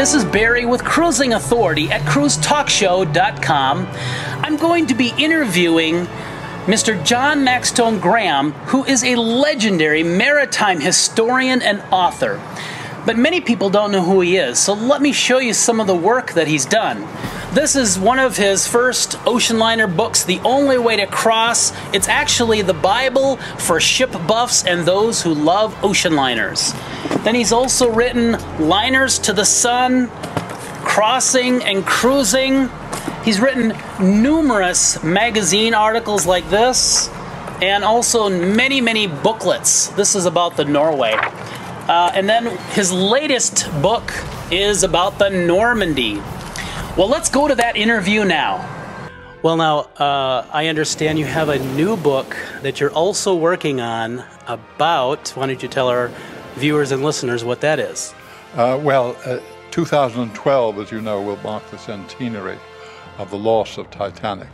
this is Barry with Cruising Authority at cruisetalkshow.com. I'm going to be interviewing Mr. John Maxtone-Graham, who is a legendary maritime historian and author. But many people don't know who he is, so let me show you some of the work that he's done. This is one of his first ocean liner books, The Only Way to Cross. It's actually the Bible for ship buffs and those who love ocean liners. Then he's also written Liners to the Sun, Crossing and Cruising. He's written numerous magazine articles like this, and also many, many booklets. This is about the Norway. And then his latest book is about the Normandy. Well, let's go to that interview now. Well, now, I understand you have a new book that you're also working on about, why don't you tell our viewers and listeners what that is? 2012, as you know, will mark the centenary of the loss of Titanic.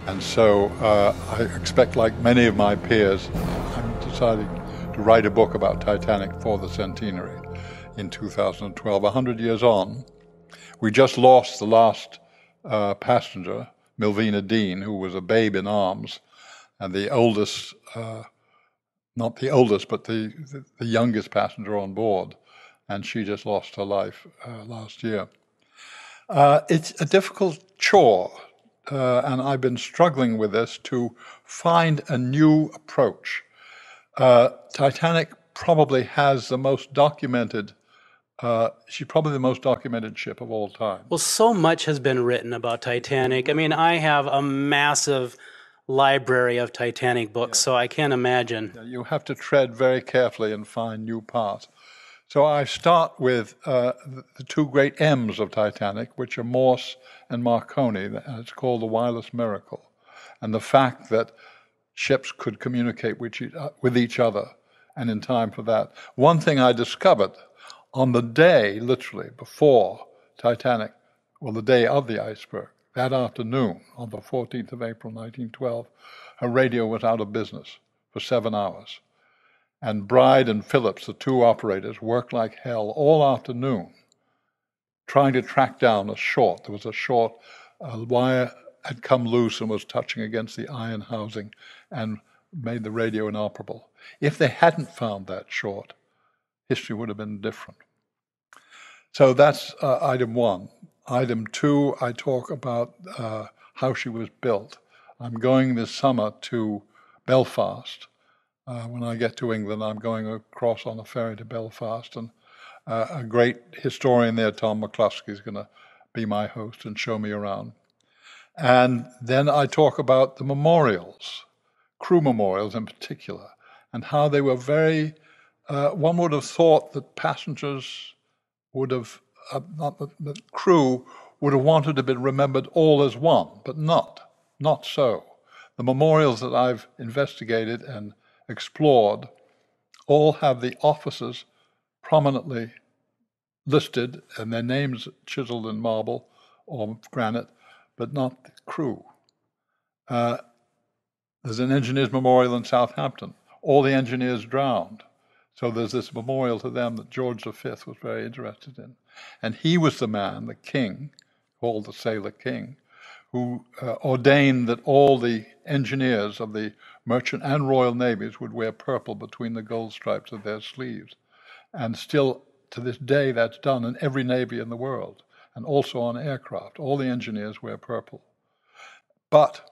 And so I expect, like many of my peers, I'm deciding to write a book about Titanic for the centenary in 2012, 100 years on. We just lost the last passenger, Milvina Dean, who was a babe in arms, and the oldest, not the oldest, but the youngest passenger on board, and she just lost her life last year. It's a difficult chore, and I've been struggling with this to find a new approach. Titanic probably has the most documented, she's probably the most documented ship of all time. Well, so much has been written about Titanic. I mean, I have a massive library of Titanic books, so I can't imagine. You have to tread very carefully and find new parts. So I start with the two great M's of Titanic, which are Morse and Marconi, and it's called the wireless miracle, and the fact that ships could communicate with each other, and in time for that. One thing I discovered on the day, literally, before Titanic, well, the day of the iceberg, that afternoon, on the 14th of April, 1912, her radio was out of business for 7 hours. And Bride and Phillips, the two operators, worked like hell all afternoon trying to track down a short. There was a short, wire had come loose and was touching against the iron housing and made the radio inoperable. If they hadn't found that short, history would have been different. So that's item one. Item two, I talk about how she was built. I'm going this summer to Belfast. When I get to England, I'm going across on a ferry to Belfast, and a great historian there, Tom McCluskey, is going to be my host and show me around. And then I talk about the memorials, crew memorials in particular, and how they were very, one would have thought that passengers would have, not the crew would have wanted to be remembered all as one, but not so. The memorials that I've investigated and explored all have the officers prominently listed and their names chiseled in marble or granite, but not the crew. There's an engineer's memorial in Southampton. All the engineers drowned. So there's this memorial to them that George V was very interested in. And he was the man, the king, called the Sailor King, who ordained that all the engineers of the merchant and royal navies would wear purple between the gold stripes of their sleeves. And still, to this day, that's done in every navy in the world, and also on aircraft. All the engineers wear purple. But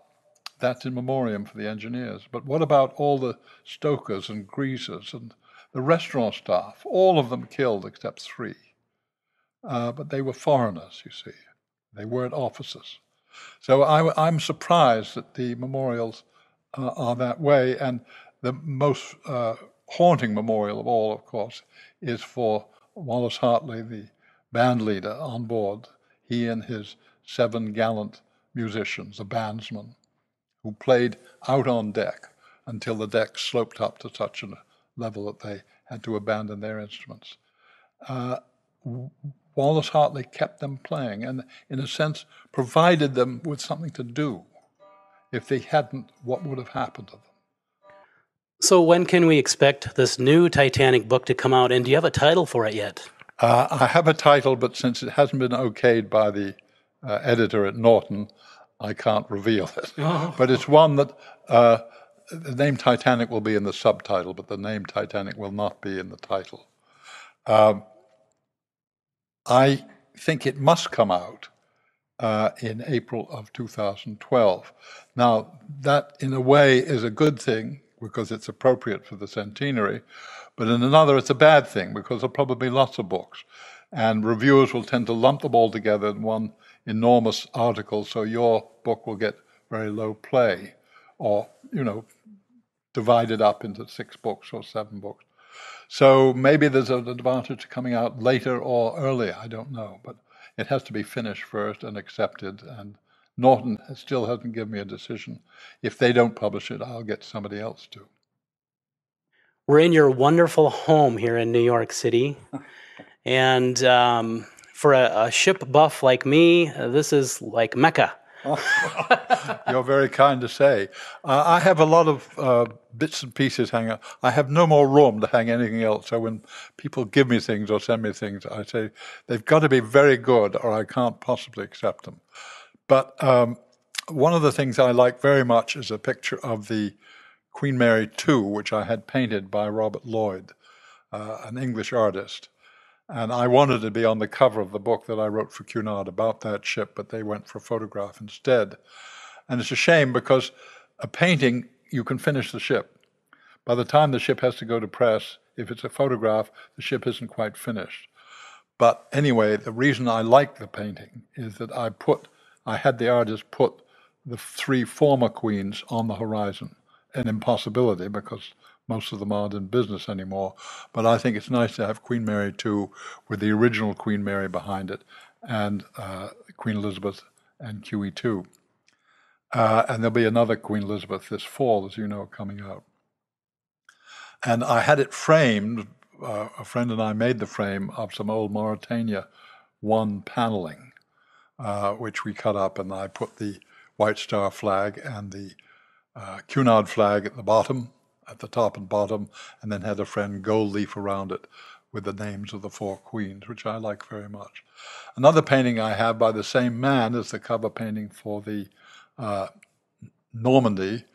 that's in memoriam for the engineers. But what about all the stokers and greasers and the restaurant staff? All of them killed except 3. But they were foreigners, you see. They weren't officers. So I'm surprised that the memorials are that way. And the most haunting memorial of all, of course, is for Wallace Hartley, the band leader on board. He and his 7 gallant musicians, the bandsmen, who played out on deck until the deck sloped up to such a level that they had to abandon their instruments. Wallace Hartley kept them playing and, in a sense, provided them with something to do. If they hadn't, what would have happened to them? So when can we expect this new Titanic book to come out, and do you have a title for it yet? I have a title, but since it hasn't been okayed by the editor at Norton, I can't reveal it. Oh. But it's one that the name Titanic will be in the subtitle, but the name Titanic will not be in the title. I think it must come out in April of 2012. Now, that in a way is a good thing because it's appropriate for the centenary, but in another it's a bad thing because there'll probably be lots of books, and reviewers will tend to lump them all together in one enormous article, so your book will get very low play, or, you know, divided up into 6 books or 7 books. So maybe there's an advantage to coming out later or earlier, I don't know, but it has to be finished first and accepted, and Norton still hasn't given me a decision. If they don't publish it, I'll get somebody else to. We're in your wonderful home here in New York City, and for a ship buff like me, this is like Mecca. You're very kind to say. I have a lot of bits and pieces hanging up. I have no more room to hang anything else. So when people give me things or send me things, I say, they've got to be very good or I can't possibly accept them. But one of the things I like very much is a picture of the Queen Mary II, which I had painted by Robert Lloyd, an English artist. And I wanted to be on the cover of the book that I wrote for Cunard about that ship, but they went for a photograph instead. And it's a shame because a painting, you can finish the ship. By the time the ship has to go to press, if it's a photograph, the ship isn't quite finished. But anyway, the reason I like the painting is that I had the artist put the 3 former queens on the horizon. An impossibility because most of them aren't in business anymore. But I think it's nice to have Queen Mary II with the original Queen Mary behind it, and Queen Elizabeth and QE2. And there'll be another Queen Elizabeth this fall, as you know, coming out. And I had it framed, a friend and I made the frame of some old Mauritania 1 paneling, which we cut up, and I put the White Star flag and the Cunard flag at the bottom, at the top and bottom, and then had a friend gold leaf around it with the names of the 4 queens, which I like very much. Another painting I have by the same man is the cover painting for the Normandy,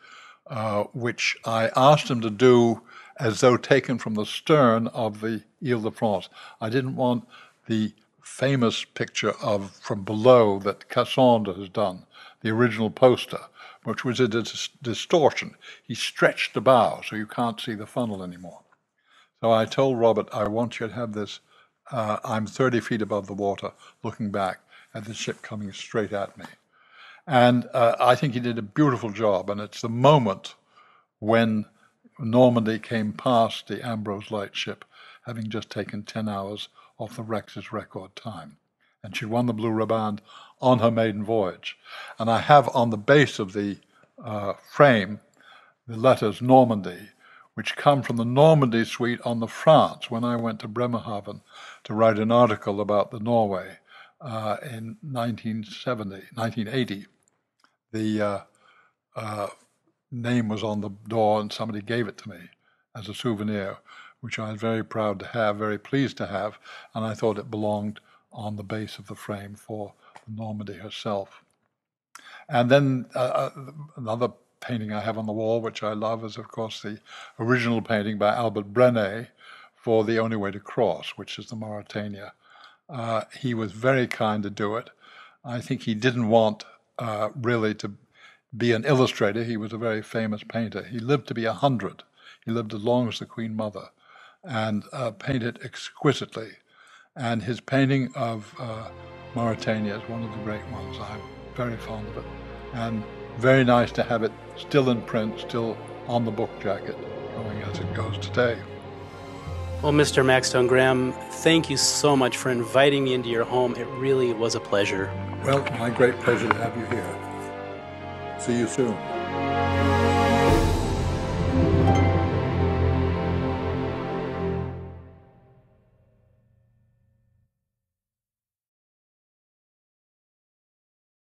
which I asked him to do as though taken from the stern of the Ile-de-France. I didn't want the famous picture of from below that Cassandre has done, the original poster, which was a distortion. He stretched the bow so you can't see the funnel anymore. So I told Robert, I want you to have this, I'm 30 feet above the water, looking back at the ship coming straight at me. And I think he did a beautiful job, and it's the moment when Normandy came past the Ambrose Light ship, having just taken 10 hours off the Rex's record time. And she won the Blue Riband on her maiden voyage. And I have on the base of the frame the letters Normandy, which come from the Normandy suite on the France when I went to Bremerhaven to write an article about the Norway in 1980. The name was on the door and somebody gave it to me as a souvenir, which I was very proud to have, very pleased to have, and I thought it belonged on the base of the frame for Normandy herself. And then another painting I have on the wall, which I love, is of course the original painting by Albert Brenet for The Only Way to Cross, which is the Mauritania. He was very kind to do it. I think he didn't want really to be an illustrator. He was a very famous painter. He lived to be 100. He lived as long as the Queen Mother and painted exquisitely. And his painting of Mauritania is one of the great ones. I'm very fond of it. And very nice to have it still in print, still on the book jacket, going as it goes today. Well, Mr. Maxtone-Graham, thank you so much for inviting me into your home. It really was a pleasure. Well, my great pleasure to have you here. See you soon.